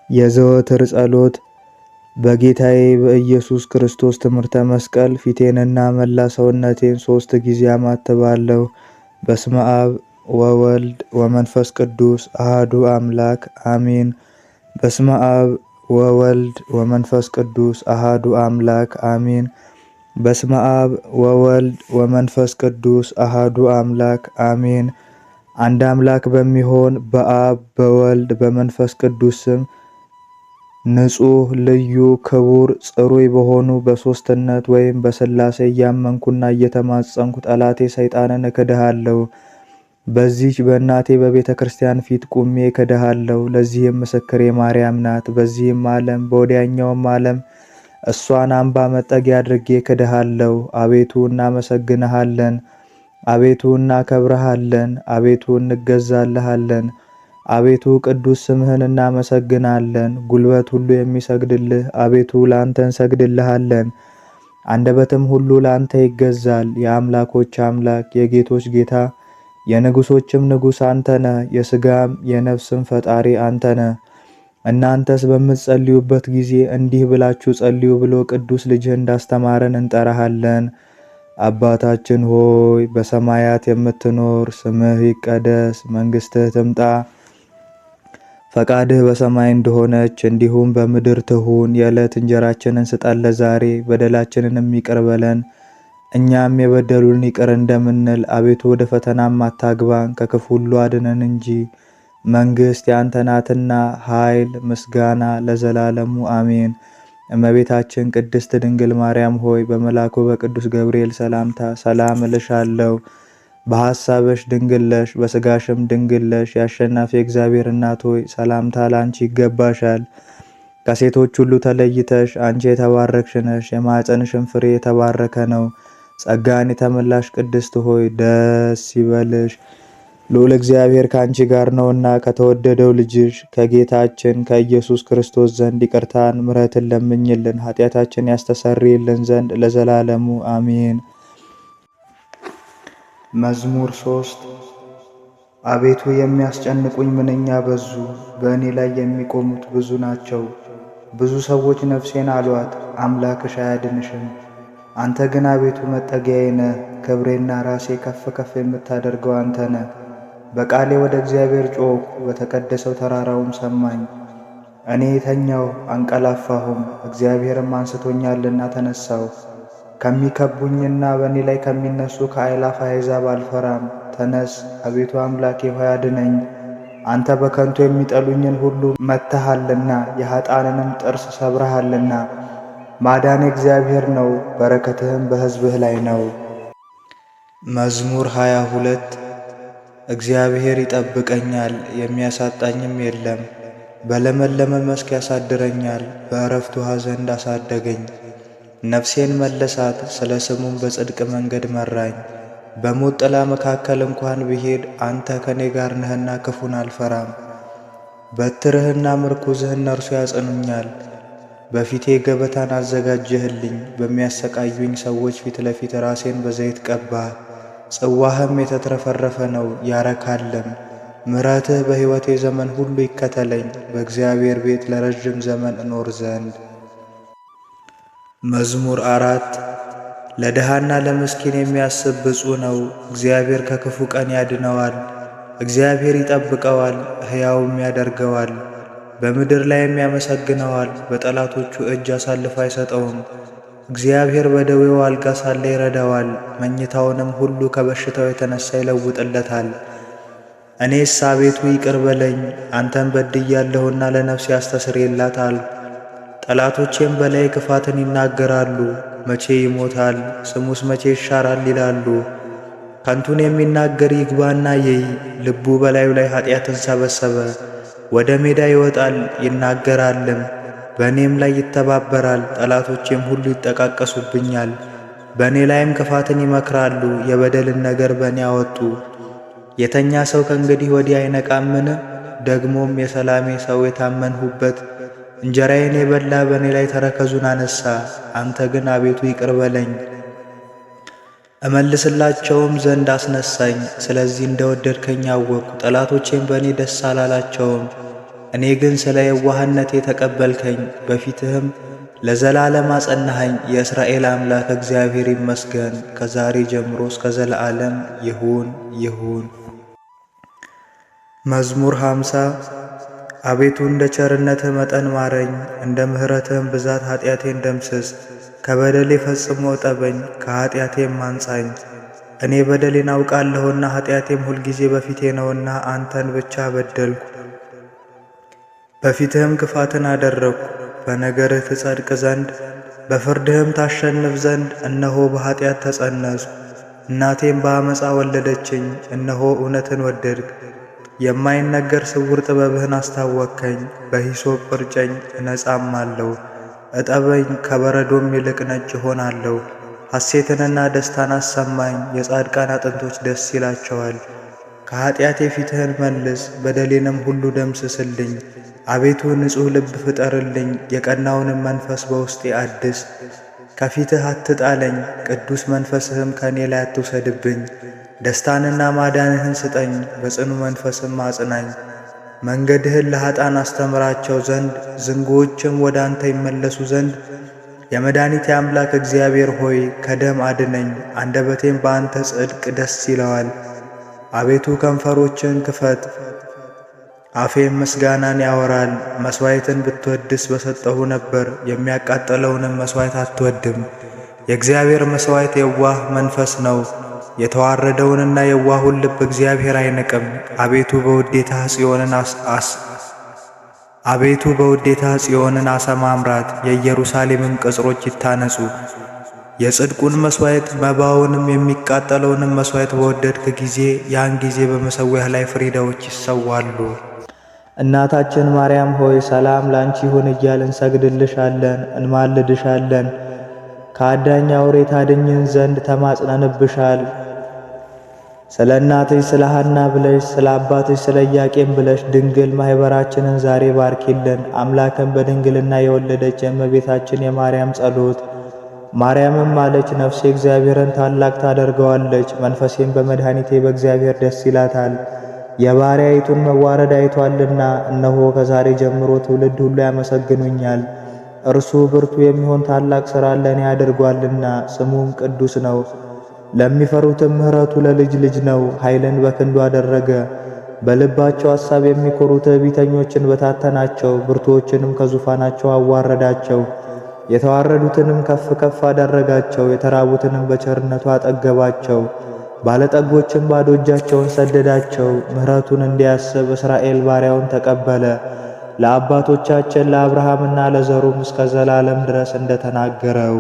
የዘወትር ጸሎት በጌታዬ በኢየሱስ ክርስቶስ ትምህርተ መስቀል ፊቴንና መላ ሰውነቴን 3 ጊዜ አማትባለሁ። በስመ አብ ወወልድ ወመንፈስ ቅዱስ አሐዱ አምላክ አሜን። በስመ አብ ወወልድ ወመንፈስ ቅዱስ አሐዱ አምላክ አሜን። በስመ አብ ወወልድ ወመንፈስ ቅዱስ አሐዱ አምላክ አሜን። አንድ አምላክ በሚሆን በአብ በወልድ በመንፈስ ቅዱስ ስም ንጹሕ ልዩ ክቡር ጽሩይ በሆኑ በሦስትነት ወይም በሥላሴ እያመንኩና እየተማጸንኩ ጠላቴ ሰይጣንን እክድሃለሁ። በዚች በእናቴ በቤተ ክርስቲያን ፊት ቁሜ እክድሃለሁ። ለዚህም ምስክሬ ማርያም ናት። በዚህም ዓለም በወዲያኛውም ዓለም እሷን አምባ መጠጊያ አድርጌ እክድሃለሁ። አቤቱ እናመሰግንሃለን። አቤቱ እናከብረሃለን። አቤቱ እንገዛልሃለን። አቤቱ ቅዱስ ስምህን እናመሰግናለን። ጉልበት ሁሉ የሚሰግድልህ አቤቱ ላንተ እንሰግድልሃለን። አንደበትም ሁሉ ላንተ ይገዛል። የአምላኮች አምላክ የጌቶች ጌታ የንጉሶችም ንጉሥ አንተ ነህ። የሥጋም የነፍስም ፈጣሪ አንተ ነህ። እናንተስ በምትጸልዩበት ጊዜ እንዲህ ብላችሁ ጸልዩ ብሎ ቅዱስ ልጅህ እንዳስተማረን እንጠራሃለን። አባታችን ሆይ በሰማያት የምትኖር፣ ስምህ ይቀደስ፣ መንግሥትህ ትምጣ፣ ፈቃድህ በሰማይ እንደሆነች እንዲሁም በምድር ትሁን። የዕለት እንጀራችንን ስጠን ዛሬ፣ በደላችንንም ይቅር በለን እኛም የበደሉን ይቅር እንደምንል። አቤቱ ወደ ፈተናም አታግባን፣ ከክፉ ሁሉ አድነን እንጂ መንግሥት ያንተ ናትና ኃይል፣ ምስጋና ለዘላለሙ አሜን። እመቤታችን ቅድስት ድንግል ማርያም ሆይ በመልአኩ በቅዱስ ገብርኤል ሰላምታ ሰላም እልሻለሁ። በሐሳብሽ ድንግል ነሽ፣ በሥጋሽም ድንግል ነሽ። የአሸናፊ እግዚአብሔር እናት ሆይ ሰላምታ ላንቺ ይገባሻል። ከሴቶች ሁሉ ተለይተሽ አንቺ የተባረክሽ ነሽ፣ የማኅፀንሽም ፍሬ የተባረከ ነው። ጸጋን የተመላሽ ቅድስት ሆይ ደስ ይበልሽ፣ ልዑል እግዚአብሔር ከአንቺ ጋር ነውና ከተወደደው ልጅሽ ከጌታችን ከኢየሱስ ክርስቶስ ዘንድ ይቅርታን ምሕረትን ለምኝልን ኃጢአታችን ያስተሰርይልን ዘንድ ለዘላለሙ አሜን። መዝሙር 3 አቤቱ የሚያስጨንቁኝ ምንኛ በዙ፣ በእኔ ላይ የሚቆሙት ብዙ ናቸው። ብዙ ሰዎች ነፍሴን አሏት፣ አምላክሽ አያድንሽም። አንተ ግን አቤቱ መጠጊያዬ ነህ፣ ክብሬና ራሴ ከፍ ከፍ የምታደርገው አንተ ነህ። በቃሌ ወደ እግዚአብሔር ጮኽሁ፣ በተቀደሰው ተራራውም ሰማኝ። እኔ ተኛሁ አንቀላፋሁም፣ እግዚአብሔርም አንስቶኛልና ተነሳሁ። ከሚከቡኝና በእኔ ላይ ከሚነሱ ከአእላፍ አሕዛብ አልፈራም። ተነስ አቤቱ አምላኬ ሆይ አድነኝ። አንተ በከንቱ የሚጠሉኝን ሁሉ መትሃልና የኃጥአንንም ጥርስ ሰብረሃልና። ማዳን እግዚአብሔር ነው፣ በረከትህም በሕዝብህ ላይ ነው። መዝሙር 22 እግዚአብሔር ይጠብቀኛል፣ የሚያሳጣኝም የለም። በለመለመ መስክ ያሳድረኛል፣ በዕረፍት ውኃ ዘንድ አሳደገኝ። ነፍሴን መለሳት፣ ስለ ስሙም በጽድቅ መንገድ መራኝ። በሞት ጥላ መካከል እንኳን ብሄድ አንተ ከኔ ጋር ነህና ክፉን አልፈራም። በትርህና ምርኩዝህ እነርሱ ያጸኑኛል። በፊቴ ገበታን አዘጋጀህልኝ፣ በሚያሰቃዩኝ ሰዎች ፊት ለፊት ራሴን በዘይት ቀባህ። ጽዋህም የተትረፈረፈ ነው ያረካልም። ምሕረትህ በሕይወቴ ዘመን ሁሉ ይከተለኝ፣ በእግዚአብሔር ቤት ለረዥም ዘመን እኖር ዘንድ። መዝሙር 4 ለድሃና ለምስኪን የሚያስብ ብፁዕ ነው፣ እግዚአብሔር ከክፉ ቀን ያድነዋል። እግዚአብሔር ይጠብቀዋል፣ ሕያውም ያደርገዋል፣ በምድር ላይም ያመሰግነዋል። በጠላቶቹ እጅ አሳልፎ አይሰጠውም። እግዚአብሔር በደዌው አልጋ ሳለ ይረዳዋል፣ መኝታውንም ሁሉ ከበሽታው የተነሣ ይለውጥለታል። እኔስ አቤቱ ይቅር በለኝ፣ አንተን በድያለሁና ለነፍሴ አስተስርይላት አልሁ። ጠላቶቼም በላይ ክፋትን ይናገራሉ። መቼ ይሞታል? ስሙስ መቼ ይሻራል ይላሉ። ከንቱን የሚናገር ይግባና ይይ፣ ልቡ በላዩ ላይ ኃጢአትን ሰበሰበ። ወደ ሜዳ ይወጣል ይናገራልም፣ በእኔም ላይ ይተባበራል። ጠላቶቼም ሁሉ ይጠቃቀሱብኛል፣ በእኔ ላይም ክፋትን ይመክራሉ። የበደልን ነገር በእኔ አወጡ። የተኛ ሰው ከእንግዲህ ወዲህ አይነቃምን? ደግሞም የሰላሜ ሰው የታመንሁበት እንጀራዬን የበላ በእኔ ላይ ተረከዙን አነሣ። አንተ ግን አቤቱ ይቅር በለኝ፣ እመልስላቸውም ዘንድ አስነሳኝ። ስለዚህ እንደወደድከኝ አወቅሁ፣ ጠላቶቼም በእኔ ደስ አላላቸውም። እኔ ግን ስለ የዋህነቴ ተቀበልከኝ፣ በፊትህም ለዘላለም አጸናኸኝ። የእስራኤል አምላክ እግዚአብሔር ይመስገን፣ ከዛሬ ጀምሮ እስከ ዘላለም ይሁን ይሁን። መዝሙር 50 አቤቱ እንደ ቸርነትህ መጠን ማረኝ፣ እንደ ምሕረትህም ብዛት ኃጢአቴን ደምስስ። ከበደሌ ፈጽሞ እጠበኝ፣ ከኃጢአቴም አንጻኝ። እኔ በደሌን አውቃለሁና ኃጢአቴም ሁልጊዜ በፊቴ ነውና አንተን ብቻ በደልኩ። በፊትህም ክፋትን አደረግኩ፣ በነገርህ ትጸድቅ ዘንድ በፍርድህም ታሸንፍ ዘንድ። እነሆ በኃጢአት ተጸነስኩ፣ እናቴም በአመፃ ወለደችኝ። እነሆ እውነትን ወደድክ፣ የማይነገር ስውር ጥበብህን አስታወቅከኝ። በሂሶጵ እርጨኝ እነጻማለሁ፣ እጠበኝ ከበረዶም ይልቅ ነጭ እሆናለሁ። ሐሴትንና ደስታን አሰማኝ፣ የጻድቃን አጥንቶች ደስ ይላቸዋል። ከኃጢአቴ ፊትህን መልስ፣ በደሌንም ሁሉ ደምስስልኝ። አቤቱ ንጹሕ ልብ ፍጠርልኝ፣ የቀናውንም መንፈስ በውስጤ አድስ። ከፊትህ አትጣለኝ፣ ቅዱስ መንፈስህም ከእኔ ላይ አትውሰድብኝ። ደስታንና ማዳንህን ስጠኝ፣ በጽኑ መንፈስም አጽናኝ። መንገድህን ለኃጥአን አስተምራቸው ዘንድ ዝንጉዎችም ወደ አንተ ይመለሱ ዘንድ። የመድኃኒቴ አምላክ እግዚአብሔር ሆይ ከደም አድነኝ፣ አንደበቴም በአንተ ጽድቅ ደስ ይለዋል። አቤቱ ከንፈሮችን ክፈት፣ አፌም ምስጋናን ያወራል። መሥዋዕትን ብትወድስ በሰጠሁ ነበር፣ የሚያቃጥለውንም መሥዋዕት አትወድም። የእግዚአብሔር መሥዋዕት የዋህ መንፈስ ነው፣ የተዋረደውንና የዋሁን ልብ እግዚአብሔር አይንቅም። አቤቱ በውዴታ ጽዮንን አሰማምራት፣ የኢየሩሳሌምም ቅጽሮች ይታነጹ። የጽድቁን መሥዋዕት መባውንም የሚቃጠለውንም መሥዋዕት በወደድክ ጊዜ ያን ጊዜ በመሠዊያህ ላይ ፍሪዳዎች ይሰዋሉ። እናታችን ማርያም ሆይ ሰላም ላንቺ ይሁን እያልን እንሰግድልሻለን፣ እንማልድሻለን። ከአዳኝ አውሬ ታድኝን ዘንድ ተማጽነንብሻል። ስለ እናትሽ ስለ ሐና ብለሽ ስለ አባትሽ ስለ ኢያቄም ብለሽ ድንግል ማኅበራችንን ዛሬ ባርኪልን። አምላክን በድንግልና የወለደች የእመቤታችን የማርያም ጸሎት። ማርያምም አለች፣ ነፍሴ እግዚአብሔርን ታላቅ ታደርገዋለች፣ መንፈሴም በመድኃኒቴ በእግዚአብሔር ደስ ይላታል። የባሪያይቱን መዋረድ አይቶአልና። እነሆ ከዛሬ ጀምሮ ትውልድ ሁሉ ያመሰግኑኛል። እርሱ ብርቱ የሚሆን ታላቅ ሥራ ለእኔ አድርጓልና፣ ስሙም ቅዱስ ነው። ለሚፈሩትም ምሕረቱ ለልጅ ልጅ ነው። ኃይልን በክንዱ አደረገ። በልባቸው ሐሳብ የሚኮሩ ትዕቢተኞችን በታተናቸው፣ ብርቱዎችንም ከዙፋናቸው አዋረዳቸው። የተዋረዱትንም ከፍ ከፍ አደረጋቸው፣ የተራቡትንም በቸርነቱ አጠገባቸው። ባለጠጎችም ባዶ እጃቸውን ሰደዳቸው። ምሕረቱን እንዲያስብ እስራኤል ባሪያውን ተቀበለ። ለአባቶቻችን ለአብርሃምና ለዘሩም እስከ ዘላለም ድረስ እንደተናገረው